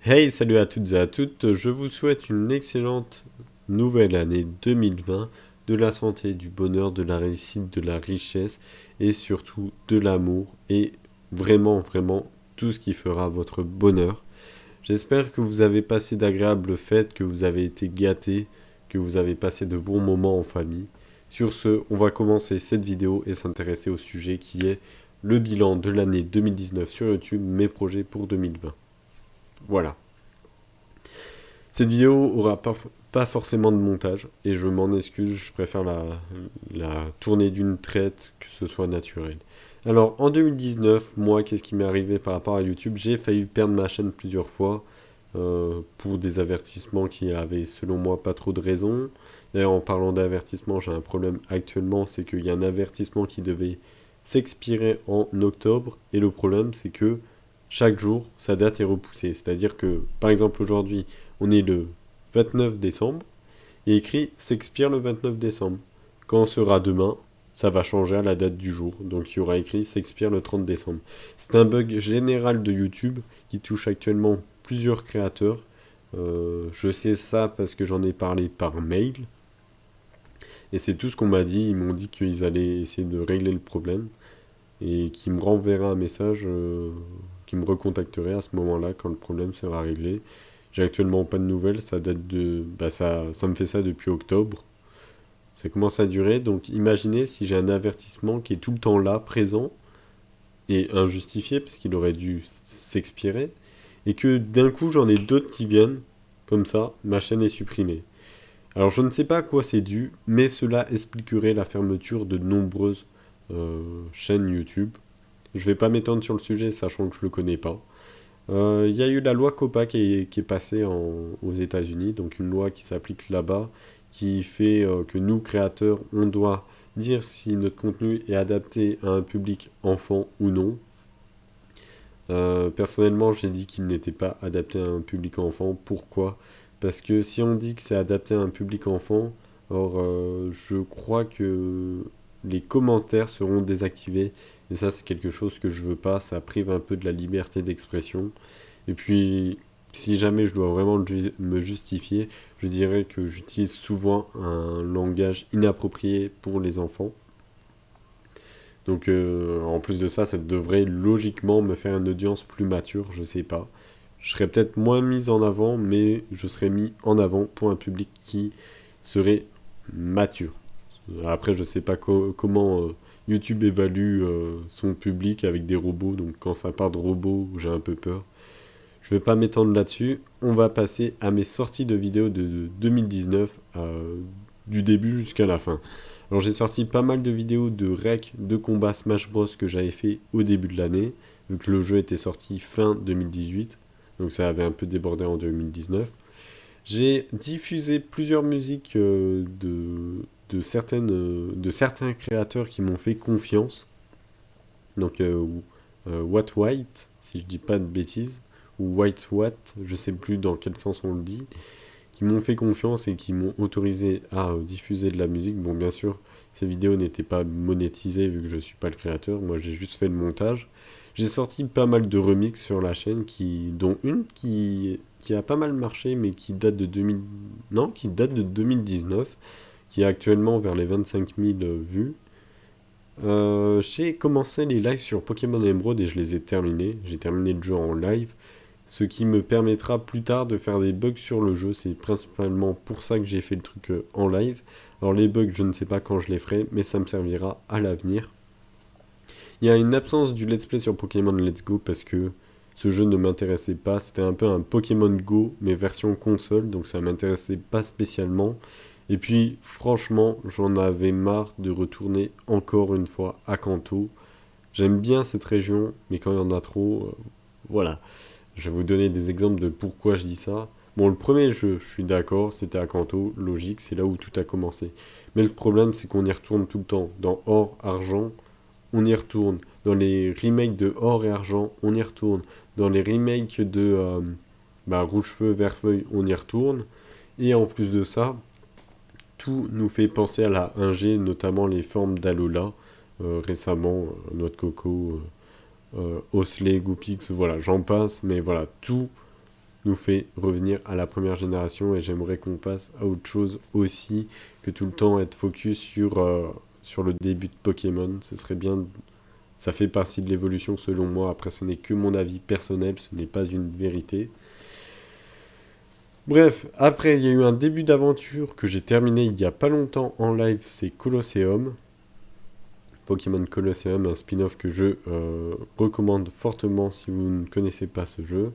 Hey, salut à toutes et à toutes, je vous souhaite une excellente nouvelle année 2020, de la santé, du bonheur, de la réussite, de la richesse et surtout de l'amour et vraiment tout ce qui fera votre bonheur. J'espère que vous avez passé d'agréables fêtes, que vous avez été gâtés, que vous avez passé de bons moments en famille. Sur ce, on va commencer cette vidéo et s'intéresser au sujet qui est le bilan de l'année 2019 sur YouTube, mes projets pour 2020. Voilà. Cette vidéo aura pas forcément de montage, et je m'en excuse, je préfère la tourner d'une traite, que ce soit naturel. Alors, en 2019, moi, qu'est-ce qui m'est arrivé par rapport à YouTube? J'ai failli perdre ma chaîne plusieurs fois, pour des avertissements qui avaient, selon moi, pas trop de raison. D'ailleurs, en parlant d'avertissement, j'ai un problème actuellement, c'est qu'il y a un avertissement qui devait s'expirer en octobre, et le problème, c'est que chaque jour, sa date est repoussée. C'est-à-dire que, par exemple, aujourd'hui, on est le 29 décembre, et écrit s'expire le 29 décembre. Quand sera demain, ça va changer à la date du jour. Donc il y aura écrit s'expire le 30 décembre. C'est un bug général de YouTube qui touche actuellement plusieurs créateurs. Je sais ça parce que j'en ai parlé par mail. Et c'est tout ce qu'on m'a dit. Ils m'ont dit qu'ils allaient essayer de régler le problème. Et qu'ils me renverraient un message, qui me recontacterait à ce moment-là quand le problème sera réglé. J'ai actuellement pas de nouvelles, ça date de... Bah ça me fait ça depuis octobre. Ça commence à durer, donc imaginez si j'ai un avertissement qui est tout le temps là, présent, et injustifié, parce qu'il aurait dû s'expirer, et que d'un coup j'en ai d'autres qui viennent, comme ça, ma chaîne est supprimée. Alors je ne sais pas à quoi c'est dû, mais cela expliquerait la fermeture de nombreuses chaînes YouTube. Je vais pas m'étendre sur le sujet, sachant que je le connais pas. Il y a eu la loi COPPA qui est passée aux États-Unis, donc une loi qui s'applique là-bas, qui fait que nous, créateurs, on doit dire si notre contenu est adapté à un public enfant ou non. Personnellement, j'ai dit qu'il n'était pas adapté à un public enfant. Pourquoi? Parce que si on dit que c'est adapté à un public enfant, or je crois que les commentaires seront désactivés. Et ça, c'est quelque chose que je veux pas. Ça prive un peu de la liberté d'expression. Et puis, si jamais je dois vraiment me justifier, je dirais que j'utilise souvent un langage inapproprié pour les enfants. Donc, en plus de ça, ça devrait logiquement me faire une audience plus mature, je sais pas. Je serais peut-être moins mis en avant, mais je serais mis en avant pour un public qui serait mature. Après, je sais pas comment YouTube évalue son public avec des robots, donc quand ça part de robots, j'ai un peu peur. Je vais pas m'étendre là-dessus. On va passer à mes sorties de vidéos de 2019, du début jusqu'à la fin. Alors j'ai sorti pas mal de vidéos de rec, de combat Smash Bros que j'avais fait au début de l'année, vu que le jeu était sorti fin 2018, donc ça avait un peu débordé en 2019. J'ai diffusé plusieurs musiques de certains créateurs qui m'ont fait confiance. Donc What White, si je dis pas de bêtises, ou White What, je sais plus dans quel sens on le dit, qui m'ont fait confiance et qui m'ont autorisé à diffuser de la musique. Bon, bien sûr, ces vidéos n'étaient pas monétisées vu que je suis pas le créateur, moi j'ai juste fait le montage. J'ai sorti pas mal de remixes sur la chaîne, dont une qui a pas mal marché, mais qui date de 2000, non, qui date de 2019, qui est actuellement vers les 25 000 vues. J'ai commencé les lives sur Pokémon Emerald et je les ai terminés. J'ai terminé le jeu en live, ce qui me permettra plus tard de faire des bugs sur le jeu. C'est principalement pour ça que j'ai fait le truc en live. Alors les bugs, je ne sais pas quand je les ferai, mais ça me servira à l'avenir. Il y a une absence du let's play sur Pokémon Let's Go parce que ce jeu ne m'intéressait pas. C'était un peu un Pokémon Go, mais version console, donc ça m'intéressait pas spécialement. Et puis, franchement, j'en avais marre de retourner encore une fois à Kanto. J'aime bien cette région, mais quand il y en a trop, voilà. Je vais vous donner des exemples de pourquoi je dis ça. Bon, le premier jeu, je suis d'accord, c'était à Kanto, logique, c'est là où tout a commencé. Mais le problème, c'est qu'on y retourne tout le temps. Dans Or, Argent, on y retourne. Dans les remakes de Or et Argent, on y retourne. Dans les remakes de Rouge-Feu, Vert-Feuille, on y retourne. Et en plus de ça, tout nous fait penser à la 1G, notamment les formes d'Alola, récemment, Noix de Coco, Osley, Goopix, voilà, j'en passe, mais voilà, tout nous fait revenir à la première génération et j'aimerais qu'on passe à autre chose aussi que tout le temps être focus sur le début de Pokémon. Ce serait bien, ça fait partie de l'évolution selon moi. Après, ce n'est que mon avis personnel, ce n'est pas une vérité. Bref, après, il y a eu un début d'aventure que j'ai terminé il y a pas longtemps en live, c'est Colosseum. Pokémon Colosseum, un spin-off que je recommande fortement si vous ne connaissez pas ce jeu.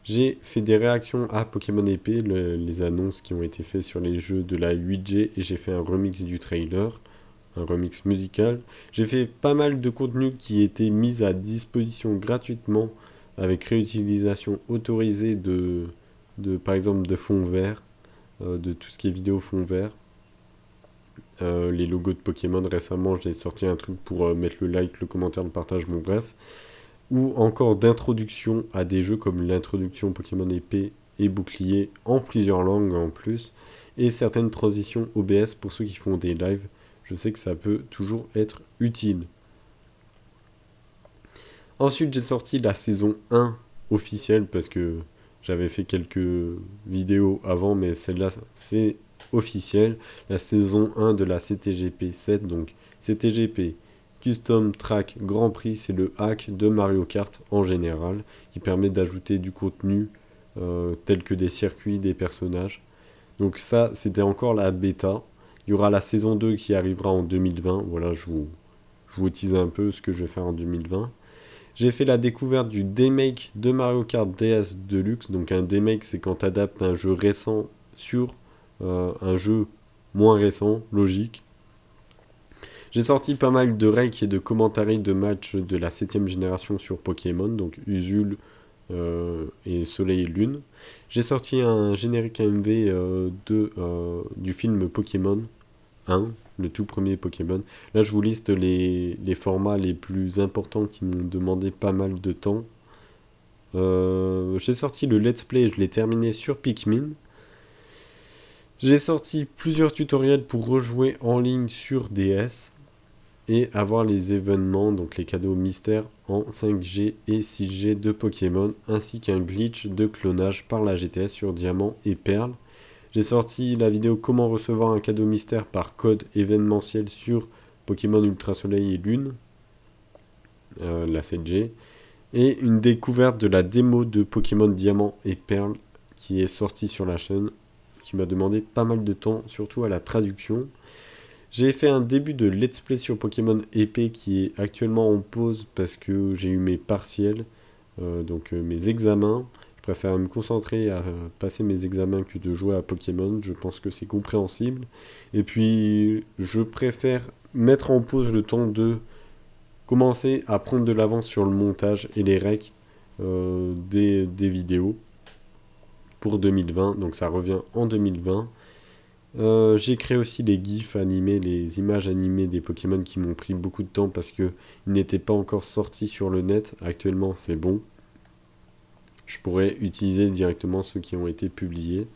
J'ai fait des réactions à Pokémon Épée, les annonces qui ont été faites sur les jeux de la 8G, et j'ai fait un remix du trailer, un remix musical. J'ai fait pas mal de contenu qui était mis à disposition gratuitement, avec réutilisation autorisée par exemple, de fond vert, de tout ce qui est vidéo fond vert. Les logos de Pokémon, récemment j'ai sorti un truc pour mettre le like, le commentaire, le partage, bon bref. Ou encore d'introduction à des jeux comme l'introduction Pokémon épée et bouclier en plusieurs langues en plus. Et certaines transitions OBS pour ceux qui font des lives. Je sais que ça peut toujours être utile. Ensuite j'ai sorti la saison 1 officielle parce que j'avais fait quelques vidéos avant, mais celle-là c'est officiel, la saison 1 de la CTGP 7, donc CTGP Custom Track Grand Prix, c'est le hack de Mario Kart en général, qui permet d'ajouter du contenu tel que des circuits, des personnages. Donc ça, c'était encore la bêta. Il y aura la saison 2 qui arrivera en 2020, voilà, je vous tease un peu ce que je vais faire en 2020. J'ai fait la découverte du demake de Mario Kart DS Deluxe, donc un demake c'est quand tu adaptes un jeu récent sur un jeu moins récent, logique. J'ai sorti pas mal de recs et de commentaires de matchs de la 7ème génération sur Pokémon, donc Usul et Soleil et Lune. J'ai sorti un générique AMV du film Pokémon 1, le tout premier Pokémon. Là, je vous liste les formats les plus importants qui m'ont demandé pas mal de temps. J'ai sorti le let's play, je l'ai terminé sur Pikmin. J'ai sorti plusieurs tutoriels pour rejouer en ligne sur DS et avoir les événements, donc les cadeaux mystères en 5G et 6G de Pokémon, ainsi qu'un glitch de clonage par la GTS sur Diamant et Perle. J'ai sorti la vidéo comment recevoir un cadeau mystère par code événementiel sur Pokémon Ultra Soleil et Lune, la 7G, et une découverte de la démo de Pokémon Diamant et Perle qui est sortie sur la chaîne, qui m'a demandé pas mal de temps, surtout à la traduction. J'ai fait un début de let's play sur Pokémon épée qui est actuellement en pause parce que j'ai eu mes partiels, donc mes examens. Je préfère me concentrer à passer mes examens que de jouer à Pokémon, je pense que c'est compréhensible. Et puis je préfère mettre en pause le temps de commencer à prendre de l'avance sur le montage et les recs des vidéos pour 2020, donc ça revient en 2020. J'ai créé aussi les gifs animés, les images animées des Pokémon qui m'ont pris beaucoup de temps parce qu'ils n'étaient pas encore sortis sur le net. Actuellement, c'est bon. Je pourrais utiliser directement ceux qui ont été publiés.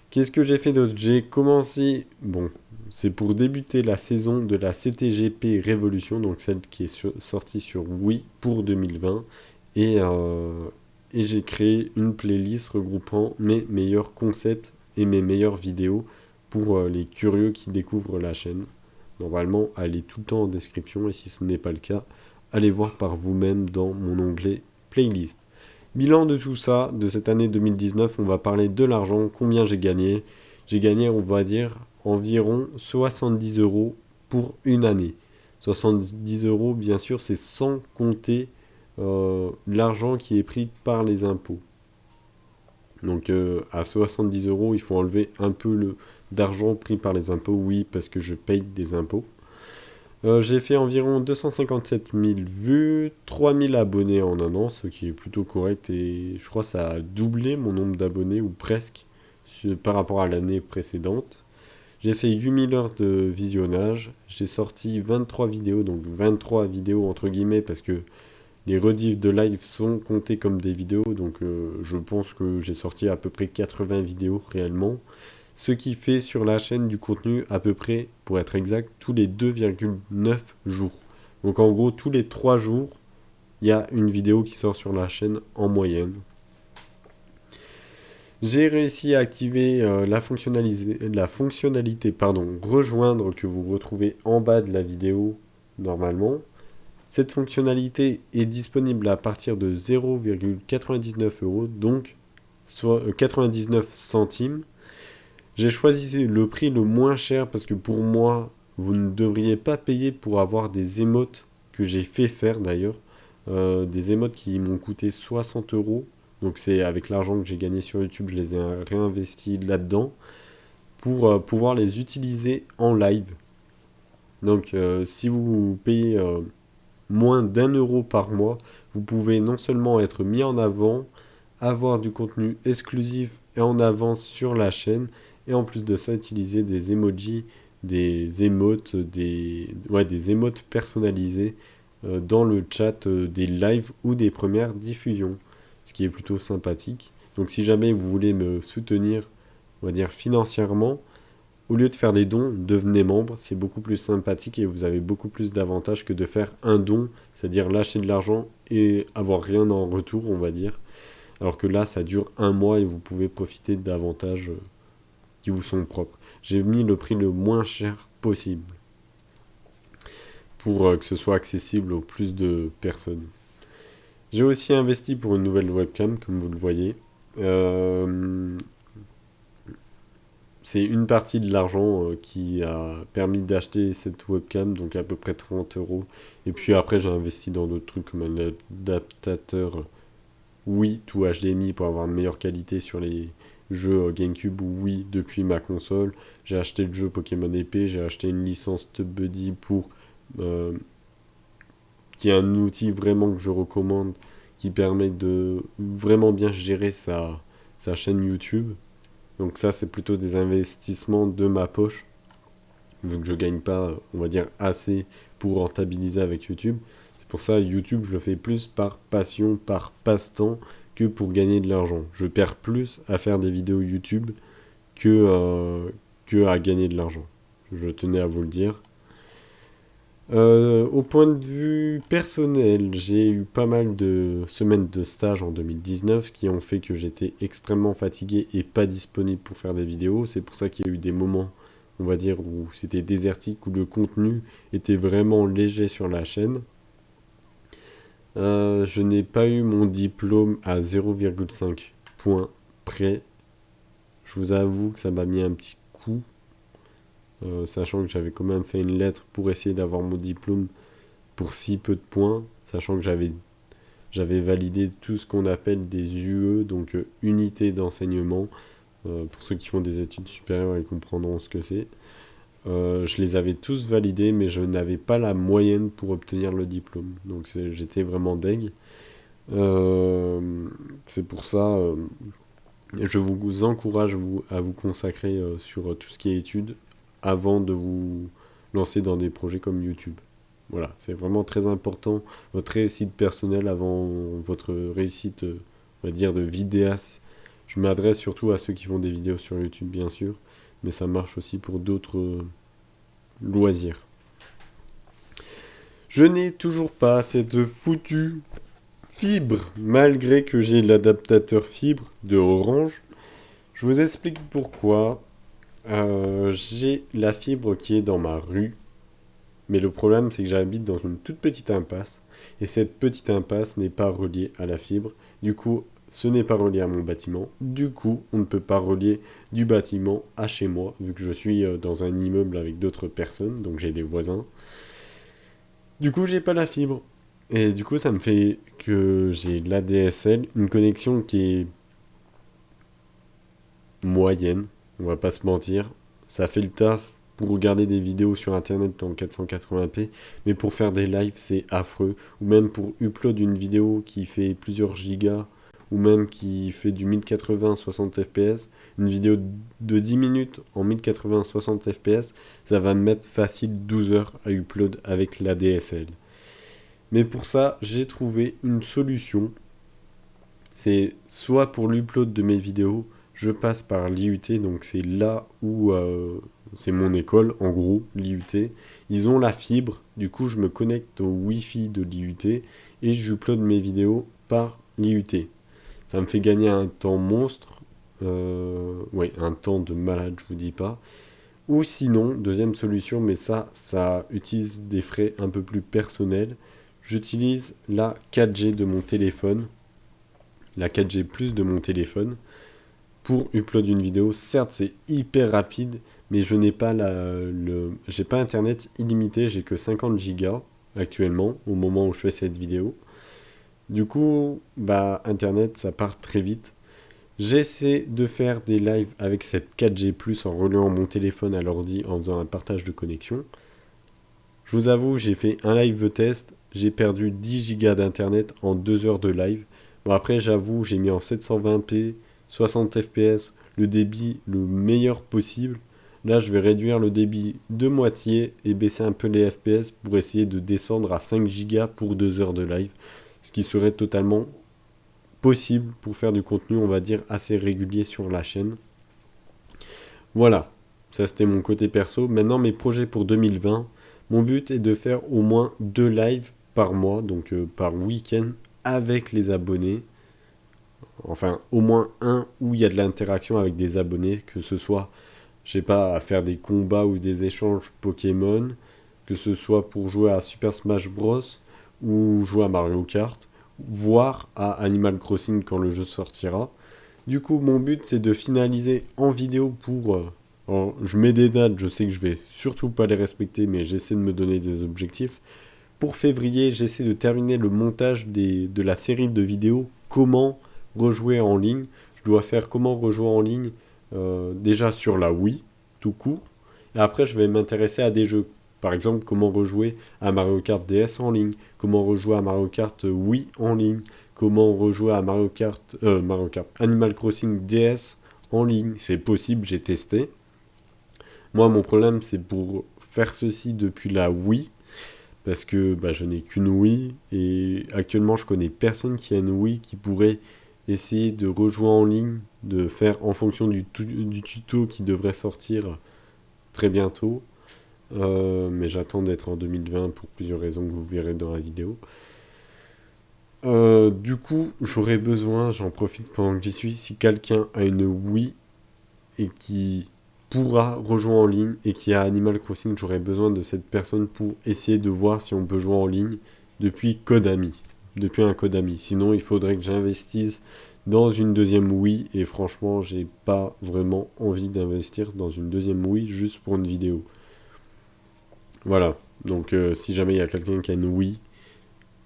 Qu'est-ce que j'ai fait d'autre? J'ai commencé, bon, c'est pour débuter la saison de la CTGP Révolution, donc celle qui est sortie sur Wii pour 2020. Et j'ai créé une playlist regroupant mes meilleurs concepts et mes meilleures vidéos pour les curieux qui découvrent la chaîne. Normalement, elle est tout le temps en description et si ce n'est pas le cas, allez voir par vous-même dans mon onglet playlist. Bilan de tout ça, de cette année 2019, on va parler de l'argent, combien j'ai gagné. J'ai gagné, on va dire, environ 70 € pour une année. 70 €, bien sûr, c'est sans compter l'argent qui est pris par les impôts. Donc à 70 €, il faut enlever un peu d'argent pris par les impôts, oui, parce que je paye des impôts. J'ai fait environ 257 000 vues, 3000 abonnés en un an, ce qui est plutôt correct, et je crois que ça a doublé mon nombre d'abonnés, ou presque, par rapport à l'année précédente. J'ai fait 8000 heures de visionnage, j'ai sorti 23 vidéos, donc 23 vidéos entre guillemets, parce que les rediffs de live sont comptés comme des vidéos, donc je pense que j'ai sorti à peu près 80 vidéos réellement. Ce qui fait sur la chaîne du contenu à peu près, pour être exact, tous les 2,9 jours. Donc en gros, tous les 3 jours, il y a une vidéo qui sort sur la chaîne en moyenne. J'ai réussi à activer la fonctionnalité rejoindre que vous retrouvez en bas de la vidéo normalement. Cette fonctionnalité est disponible à partir de 0,99 euros, donc soit 99 centimes. J'ai choisi le prix le moins cher parce que pour moi, vous ne devriez pas payer pour avoir des émotes que j'ai fait faire d'ailleurs. Des émotes qui m'ont coûté 60 euros. Donc c'est avec l'argent que j'ai gagné sur YouTube, je les ai réinvestis là-dedans pour pouvoir les utiliser en live. Donc si vous payez moins d'1 euro par mois, vous pouvez non seulement être mis en avant, avoir du contenu exclusif et en avance sur la chaîne, et en plus de ça, utiliser des emojis, des émotes, des émotes personnalisées dans le chat des lives ou des premières diffusions, ce qui est plutôt sympathique. Donc si jamais vous voulez me soutenir, on va dire financièrement, au lieu de faire des dons, devenez membre, c'est beaucoup plus sympathique et vous avez beaucoup plus d'avantages que de faire un don, c'est-à-dire lâcher de l'argent et avoir rien en retour, on va dire. Alors que là, ça dure un mois et vous pouvez profiter d'avantages qui vous sont propres. J'ai mis le prix le moins cher possible pour que ce soit accessible au plus de personnes. J'ai aussi investi pour une nouvelle webcam, comme vous le voyez. C'est une partie de l'argent qui a permis d'acheter cette webcam, donc à peu près 30 euros. Et puis après, j'ai investi dans d'autres trucs comme un adaptateur Wii to HDMI pour avoir une meilleure qualité sur les jeux GameCube ou Wii depuis ma console. J'ai acheté le jeu Pokémon épée, j'ai acheté une licence TubBuddy qui est un outil vraiment que je recommande, qui permet de vraiment bien gérer sa chaîne YouTube. Donc ça, c'est plutôt des investissements de ma poche, vu que je gagne pas, on va dire, assez pour rentabiliser avec YouTube. C'est pour ça, YouTube, je le fais plus par passion, par passe-temps, que pour gagner de l'argent. Je perds plus à faire des vidéos YouTube que à gagner de l'argent. Je tenais à vous le dire. Au point de vue personnel, j'ai eu pas mal de semaines de stage en 2019 qui ont fait que j'étais extrêmement fatigué et pas disponible pour faire des vidéos. C'est pour ça qu'il y a eu des moments, on va dire, où c'était désertique, où le contenu était vraiment léger sur la chaîne. Je n'ai pas eu mon diplôme à 0,5 points près. Je vous avoue que ça m'a mis un petit coup. Sachant que j'avais quand même fait une lettre pour essayer d'avoir mon diplôme pour si peu de points, sachant que j'avais validé tout ce qu'on appelle des UE, donc unités d'enseignement. Pour ceux qui font des études supérieures, ils comprendront ce que c'est. Je les avais tous validés, mais je n'avais pas la moyenne pour obtenir le diplôme. Donc j'étais vraiment deg. C'est pour ça, je vous encourage à vous consacrer sur tout ce qui est études avant de vous lancer dans des projets comme YouTube. Voilà, c'est vraiment très important, votre réussite personnelle avant votre réussite, on va dire, de vidéaste. Je m'adresse surtout à ceux qui font des vidéos sur YouTube, bien sûr, mais ça marche aussi pour d'autres loisirs. Je n'ai toujours pas cette foutue fibre, malgré que j'ai l'adaptateur fibre de Orange. Je vous explique pourquoi. J'ai la fibre qui est dans ma rue, mais le problème c'est que j'habite dans une toute petite impasse, et cette petite impasse n'est pas reliée à la fibre. Du coup, ce n'est pas relié à mon bâtiment. Du coup, on ne peut pas relier du bâtiment à chez moi, vu que je suis dans un immeuble avec d'autres personnes, donc j'ai des voisins. Du coup, j'ai pas la fibre. Et du coup, ça me fait que j'ai l'ADSL, une connexion qui est moyenne, on va pas se mentir. Ça fait le taf pour regarder des vidéos sur internet en 480p, mais pour faire des lives, c'est affreux. Ou même pour upload une vidéo qui fait plusieurs gigas, ou même qui fait du 1080 60 fps, une vidéo de 10 minutes en 1080 60 fps, ça va me mettre facile 12 heures à upload avec la DSL. Mais pour ça, j'ai trouvé une solution. C'est soit pour l'upload de mes vidéos, je passe par l'IUT, donc c'est là où c'est mon école, en gros, l'IUT. Ils ont la fibre, du coup je me connecte au Wi-Fi de l'IUT et j'upload mes vidéos par l'IUT. Ça me fait gagner un temps monstre, Oui, un temps de malade, je vous dis pas. Ou sinon, deuxième solution, mais ça utilise des frais un peu plus personnels. J'utilise la 4G de mon téléphone, la 4G plus de mon téléphone, pour upload une vidéo. Certes, c'est hyper rapide, mais je n'ai pas j'ai pas internet illimité, j'ai que 50 gigas actuellement, au moment où je fais cette vidéo. Du coup, bah, internet, ça part très vite. J'essaie de faire des lives avec cette 4G+, en reliant mon téléphone à l'ordi en faisant un partage de connexion. Je vous avoue, j'ai fait un live test, j'ai perdu 10 gigas d'internet en 2 heures de live. Bon après, j'avoue, j'ai mis en 720p, 60 fps, le débit le meilleur possible. Là, je vais réduire le débit de moitié et baisser un peu les fps pour essayer de descendre à 5 gigas pour 2 heures de live, ce qui serait totalement possible pour faire du contenu, on va dire, assez régulier sur la chaîne. Voilà, ça c'était mon côté perso. Maintenant, mes projets pour 2020. Mon but est de faire au moins 2 lives par mois, donc par week-end, avec les abonnés. Enfin, au moins un où il y a de l'interaction avec des abonnés, que ce soit, je sais pas, à faire des combats ou des échanges Pokémon, que ce soit pour jouer à Super Smash Bros. Ou jouer à Mario Kart, voire à Animal Crossing quand le jeu sortira. Du coup, mon but, c'est de finaliser en vidéo pour... alors, je mets des dates, je sais que je vais surtout pas les respecter, mais j'essaie de me donner des objectifs. Pour février, j'essaie de terminer le montage de la série de vidéos Comment rejouer en ligne. Je dois faire Comment rejouer en ligne déjà sur la Wii, tout court. Et après, je vais m'intéresser à des jeux. Par exemple, comment rejouer à Mario Kart DS en ligne, comment rejouer à Mario Kart Wii en ligne, comment rejouer à Mario Kart Animal Crossing DS en ligne. C'est possible, j'ai testé. Moi, mon problème, c'est pour faire ceci depuis la Wii, parce que bah, je n'ai qu'une Wii, et actuellement, je connais personne qui a une Wii qui pourrait essayer de rejouer en ligne, de faire en fonction du tuto qui devrait sortir très bientôt. Mais j'attends d'être en 2020 pour plusieurs raisons que vous verrez dans la vidéo. Du coup, j'aurais besoin, j'en profite pendant que j'y suis, si quelqu'un a une Wii et qui pourra rejouer en ligne et qui a Animal Crossing, j'aurais besoin de cette personne pour essayer de voir si on peut jouer en ligne depuis Kodami, depuis un Kodami. Sinon, il faudrait que j'investisse dans une deuxième Wii et franchement, j'ai pas vraiment envie d'investir dans une deuxième Wii juste pour une vidéo. Voilà, donc si jamais il y a quelqu'un qui a une Wii,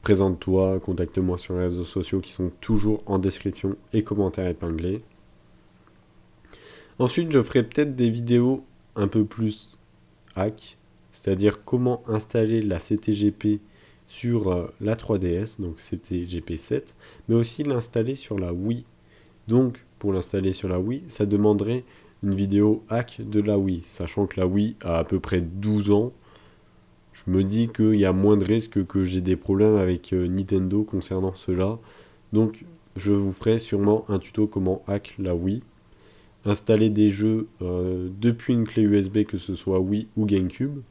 présente-toi, contacte-moi sur les réseaux sociaux qui sont toujours en description et commentaires épinglés. Ensuite, je ferai peut-être des vidéos un peu plus hack, c'est-à-dire comment installer la CTGP sur la 3DS, donc CTGP 7, mais aussi l'installer sur la Wii. Donc, pour l'installer sur la Wii, ça demanderait une vidéo hack de la Wii, sachant que la Wii a à peu près 12 ans. Je me dis qu'il y a moins de risques que j'ai des problèmes avec Nintendo concernant cela. Donc, je vous ferai sûrement un tuto comment hack la Wii. Installer des jeux depuis une clé USB, que ce soit Wii ou GameCube.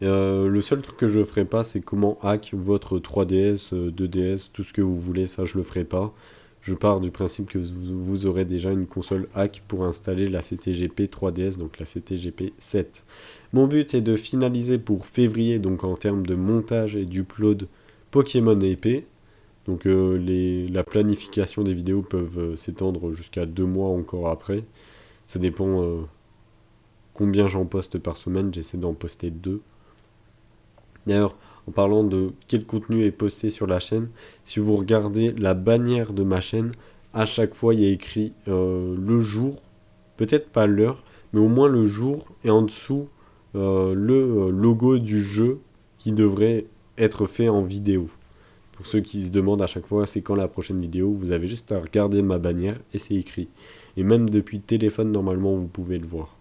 Le seul truc que je ne ferai pas, c'est comment hack votre 3DS, 2DS, tout ce que vous voulez, ça je le ferai pas. Je pars du principe que vous aurez déjà une console hack pour installer la CTGP 3DS, donc la CTGP 7. Mon but est de finaliser pour février, donc en termes de montage et d'upload Pokémon épée. Donc la planification des vidéos peuvent s'étendre jusqu'à 2 mois encore après. Ça dépend combien j'en poste par semaine, j'essaie d'en poster 2. D'ailleurs, en parlant de quel contenu est posté sur la chaîne, si vous regardez la bannière de ma chaîne, à chaque fois il y a écrit le jour, peut-être pas l'heure, mais au moins le jour, et en dessous le logo du jeu qui devrait être fait en vidéo. Pour ceux qui se demandent à chaque fois c'est quand la prochaine vidéo, vous avez juste à regarder ma bannière et c'est écrit. Et même depuis le téléphone, normalement, vous pouvez le voir.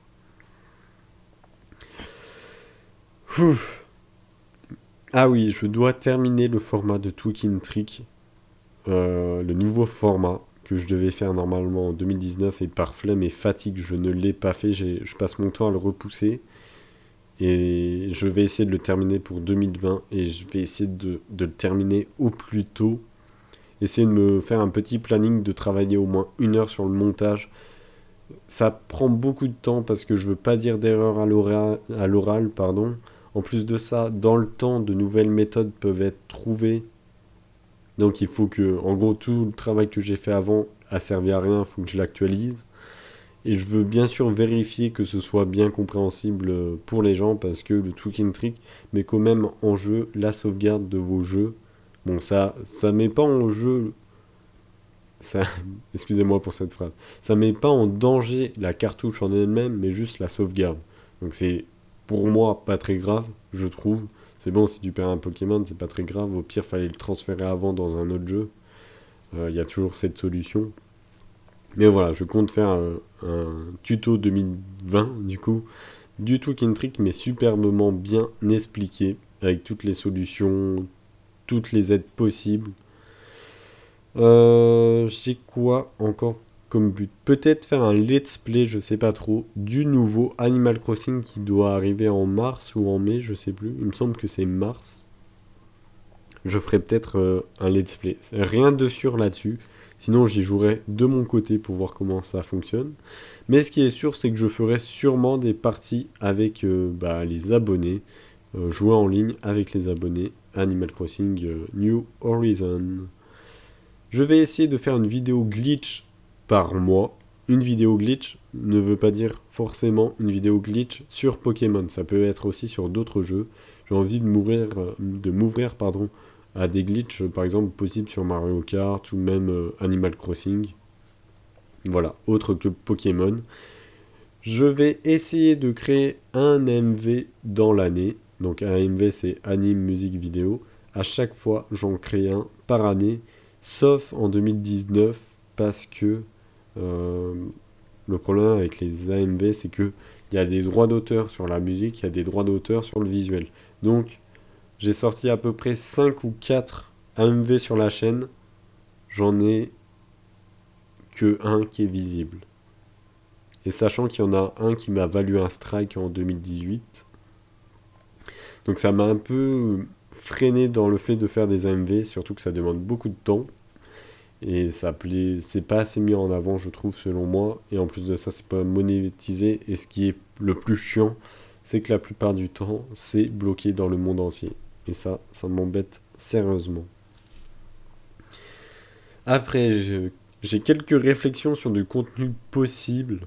Ouf. Ah oui, je dois terminer le format de Tweaking Trick, le nouveau format que je devais faire normalement en 2019 et par flemme et fatigue, je ne l'ai pas fait. Je passe mon temps à le repousser et je vais essayer de le terminer pour 2020 et je vais essayer de le terminer au plus tôt. essayer de me faire un petit planning, de travailler au moins 1 heure sur le montage. Ça prend beaucoup de temps parce que je veux pas dire d'erreur à l'oral, pardon. En plus de ça, dans le temps, de nouvelles méthodes peuvent être trouvées. Donc il faut que, en gros, tout le travail que j'ai fait avant a servi à rien, il faut que je l'actualise. Et je veux bien sûr vérifier que ce soit bien compréhensible pour les gens parce que le Tweaking Trick met quand même en jeu la sauvegarde de vos jeux. Bon, ça met pas en jeu, ça, excusez-moi pour cette phrase, ça met pas en danger la cartouche en elle-même, mais juste la sauvegarde. Donc c'est pour moi pas très grave, je trouve. C'est bon, si tu perds un Pokémon, c'est pas très grave. Au pire, fallait le transférer avant dans un autre jeu. Il y a toujours cette solution. Mais voilà, je compte faire un tuto 2020, du coup, du Tweaking Trick, mais superbement bien expliqué, avec toutes les solutions, toutes les aides possibles. J'ai quoi encore comme but? Peut-être faire un let's play, je sais pas trop, du nouveau Animal Crossing qui doit arriver en mars ou en mai, je sais plus. Il me semble que c'est mars. Je ferai peut-être un let's play. Rien de sûr là-dessus. Sinon, j'y jouerai de mon côté pour voir comment ça fonctionne. Mais ce qui est sûr, c'est que je ferai sûrement des parties avec les abonnés. Jouer en ligne avec les abonnés. Animal Crossing New Horizon. Je vais essayer de faire une vidéo glitch par mois. Une vidéo glitch ne veut pas dire forcément une vidéo glitch sur Pokémon. Ça peut être aussi sur d'autres jeux. J'ai envie de m'ouvrir à des glitches, par exemple, possibles sur Mario Kart ou même Animal Crossing. Voilà, autre que Pokémon. Je vais essayer de créer un MV dans l'année. Donc un MV, c'est anime, musique, vidéo. À chaque fois, j'en crée un par année, sauf en 2019, parce que le problème avec les AMV, c'est que il y a des droits d'auteur sur la musique, il y a des droits d'auteur sur le visuel. Donc, j'ai sorti à peu près 5 ou 4 AMV sur la chaîne. J'en ai que un qui est visible. Et sachant qu'il y en a un qui m'a valu un strike en 2018. Donc ça m'a un peu freiné dans le fait de faire des AMV, surtout que ça demande beaucoup de temps. Et c'est pas assez mis en avant, je trouve, selon moi. Et en plus de ça, c'est pas monétisé. Et ce qui est le plus chiant, c'est que la plupart du temps, c'est bloqué dans le monde entier. Et ça m'embête sérieusement. Après, j'ai quelques réflexions sur du contenu possible.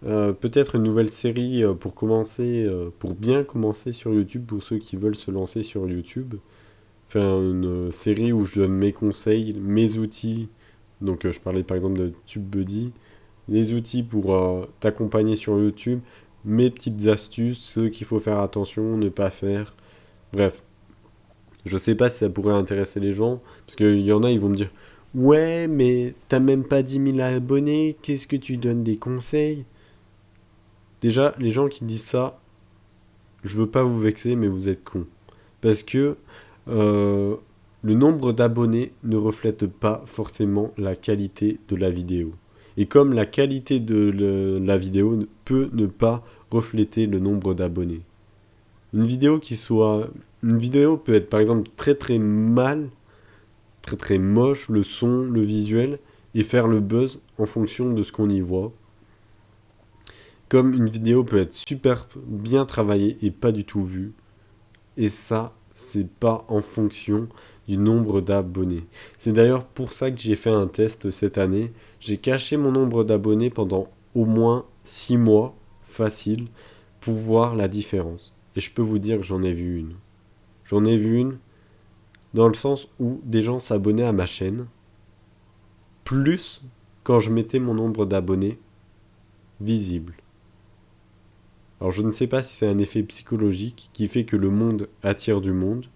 Peut-être une nouvelle série pour commencer, pour bien commencer sur YouTube, pour ceux qui veulent se lancer sur YouTube. Faire une série où je donne mes conseils, mes outils. Donc je parlais par exemple de TubeBuddy. Les outils pour t'accompagner sur YouTube. Mes petites astuces, ce qu'il faut faire attention, ne pas faire. Bref, je sais pas si ça pourrait intéresser les gens. Parce qu'il y en a, ils vont me dire: ouais, mais t'as même pas 10 000 abonnés, qu'est-ce que tu donnes des conseils? Déjà, les gens qui disent ça, je veux pas vous vexer, mais vous êtes cons. Parce que euh, le nombre d'abonnés ne reflète pas forcément la qualité de la vidéo. Et comme la qualité de la vidéo peut ne pas refléter le nombre d'abonnés. Une vidéo peut être par exemple très très mal, très très moche, le son, le visuel, et faire le buzz en fonction de ce qu'on y voit. Comme une vidéo peut être super bien travaillée et pas du tout vue. Et ça, c'est pas en fonction du nombre d'abonnés. C'est d'ailleurs pour ça que j'ai fait un test cette année. J'ai caché mon nombre d'abonnés pendant au moins 6 mois, facile, pour voir la différence. Et je peux vous dire que j'en ai vu une. J'en ai vu une dans le sens où des gens s'abonnaient à ma chaîne, plus quand je mettais mon nombre d'abonnés visible. Alors je ne sais pas si c'est un effet psychologique qui fait que le monde attire du monde,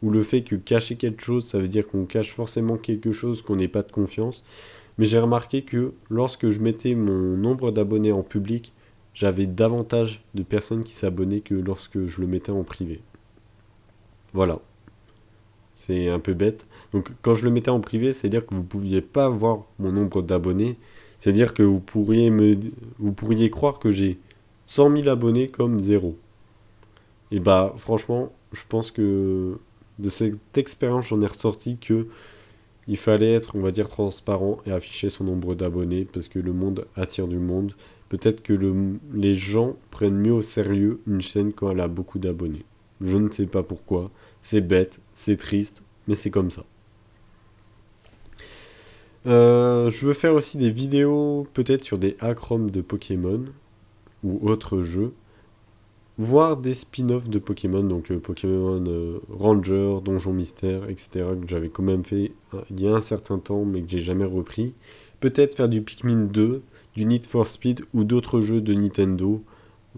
ou le fait que cacher quelque chose, ça veut dire qu'on cache forcément quelque chose, qu'on n'ait pas de confiance. Mais j'ai remarqué que lorsque je mettais mon nombre d'abonnés en public, j'avais davantage de personnes qui s'abonnaient que lorsque je le mettais en privé. Voilà. C'est un peu bête. Donc quand je le mettais en privé, c'est-à-dire que vous ne pouviez pas voir mon nombre d'abonnés. C'est-à-dire que vous pourriez croire que j'ai 100 000 abonnés comme zéro. Et franchement, je pense que de cette expérience, j'en ai ressorti que il fallait être, on va dire, transparent et afficher son nombre d'abonnés parce que le monde attire du monde. Peut-être que les gens prennent mieux au sérieux une chaîne quand elle a beaucoup d'abonnés. Je ne sais pas pourquoi. C'est bête, c'est triste, mais c'est comme ça. Je veux faire aussi des vidéos peut-être sur des hacks-ROM de Pokémon ou autres jeux, voire des spin-offs de Pokémon, donc Pokémon Ranger, Donjon Mystère, etc. que j'avais quand même fait il y a un certain temps mais que j'ai jamais repris. Peut-être faire du Pikmin 2, du Need for Speed ou d'autres jeux de Nintendo,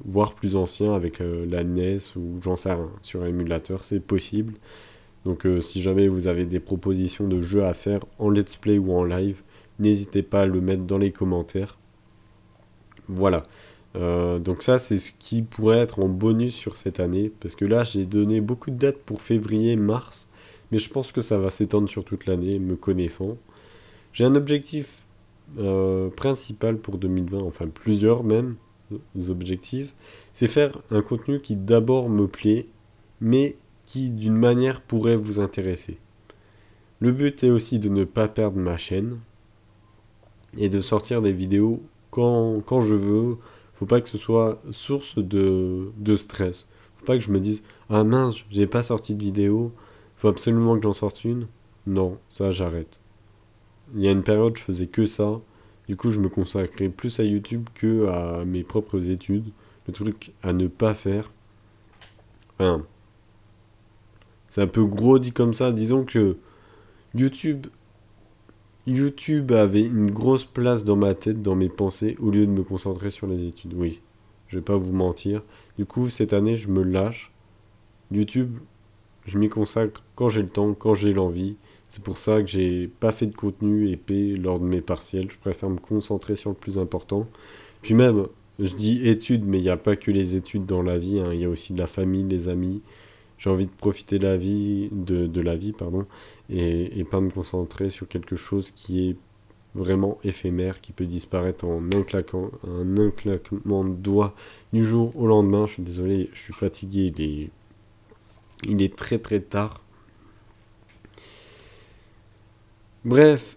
voire plus anciens avec la NES ou j'en sais rien, sur émulateur, c'est possible. Donc si jamais vous avez des propositions de jeux à faire en let's play ou en live, n'hésitez pas à le mettre dans les commentaires. Voilà. Donc ça c'est ce qui pourrait être en bonus sur cette année, parce que là j'ai donné beaucoup de dates pour février, mars, mais je pense que ça va s'étendre sur toute l'année, me connaissant. J'ai un objectif principal pour 2020, enfin plusieurs même objectifs, c'est faire un contenu qui d'abord me plaît, mais qui d'une manière pourrait vous intéresser. Le but est aussi de ne pas perdre ma chaîne et de sortir des vidéos quand je veux. Faut pas que ce soit source de stress. Faut pas que je me dise ah mince, j'ai pas sorti de vidéo, faut absolument que j'en sorte une. Non, ça j'arrête. Il y a une période je faisais que ça. Du coup, je me consacrais plus à YouTube que à mes propres études. Le truc à ne pas faire. Enfin, c'est un peu gros dit comme ça. Disons que YouTube, YouTube avait une grosse place dans ma tête, dans mes pensées, au lieu de me concentrer sur les études. Oui, je vais pas vous mentir. Du coup, cette année, je me lâche. YouTube, je m'y consacre quand j'ai le temps, quand j'ai l'envie. C'est pour ça que j'ai pas fait de contenu épais lors de mes partiels. Je préfère me concentrer sur le plus important. Puis même, je dis études, mais il n'y a pas que les études dans la vie, hein. Il y a aussi de la famille, des amis. J'ai envie de profiter de la vie, de la vie, pardon, et pas me concentrer sur quelque chose qui est vraiment éphémère, qui peut disparaître en un claquement de doigts du jour au lendemain. Je suis désolé, je suis fatigué, il est très très tard. Bref,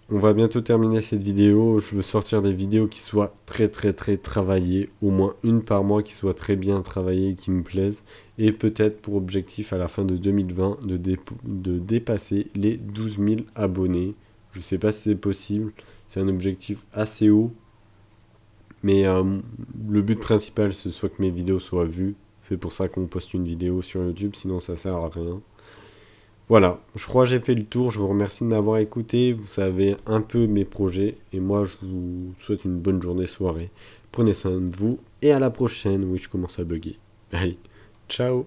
on va bientôt terminer cette vidéo. Je veux sortir des vidéos qui soient très très très travaillées, au moins une par mois qui soit très bien travaillée et qui me plaise. Et peut-être pour objectif à la fin de 2020 de dépasser les 12 000 abonnés. Je sais pas si c'est possible, c'est un objectif assez haut. Mais le but principal, c'est soit que mes vidéos soient vues. C'est pour ça qu'on poste une vidéo sur YouTube, sinon ça sert à rien. Voilà, je crois que j'ai fait le tour, je vous remercie de m'avoir écouté, vous savez un peu mes projets, et moi je vous souhaite une bonne journée, soirée. Prenez soin de vous, et à la prochaine, oui je commence à bugger. Allez, ciao.